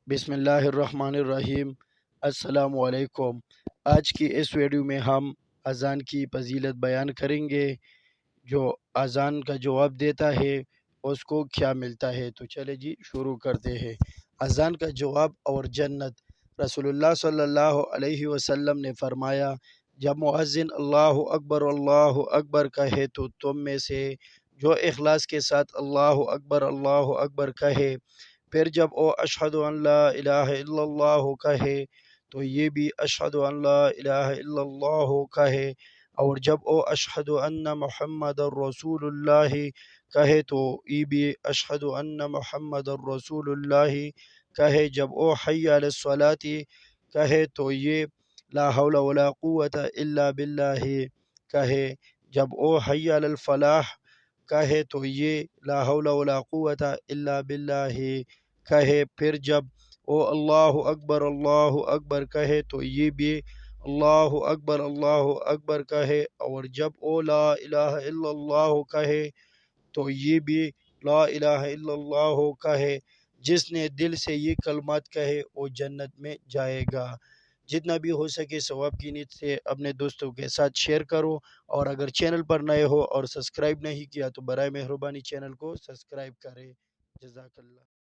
बिस्मिल्लाहिर्रहमानिर्रहीम। अस्सलाम वालेकुम। आज की इस वीडियो में हम अज़ान की फजीलत बयान करेंगे। जो अज़ान का जवाब देता है उसको क्या मिलता है। तो चले जी शुरू करते हैं। अज़ान का जवाब और जन्नत। रसूलुल्लाह सल्लल्लाहु अलैहि वसल्लम ने फरमाया, जब मुअज्जिन अल्लाहु अकबर कहे तो तुम में से जो इखलास के साथ अल्लाहु अकबर कहे, फिर जब वो अशहदु अन ला इलाहा इल्लल्लाह कहे तो ये भी अशहदु अन ला इलाहा इल्लल्लाह कहे, और जब वो अशहदु अन्न मुहम्मदर रसूलुल्लाह कहे तो ये भी अशहदु अन्न मुहम्मदर रसूलुल्लाह कहे। जब वो हय्या अलस सलाती कहे तो ये ला हौला वला कुव्वता इल्ला बिल्लाह कहे। जब वो हय्या अलल फलाह कहे तो ये ला हौला वला कुव्वता इल्ला बिल्लाह कहे। फिर जब वो अल्लाहु अकबर कहे तो ये भी अल्लाहु अकबर कहे, और जब वो ला इलाहा इल्लल्लाह कहे तो ये भी ला इलाहा इल्लल्लाह कहे। जिसने दिल से ये कलमात कहे वो जन्नत में जाएगा। जितना भी हो सके सवाब की नीयत से अपने दोस्तों के साथ शेयर करो, और अगर चैनल पर नए हो और सब्सक्राइब नहीं किया तो बराए मेहरबानी चैनल को सब्सक्राइब करें। जज़ाकल्लाह।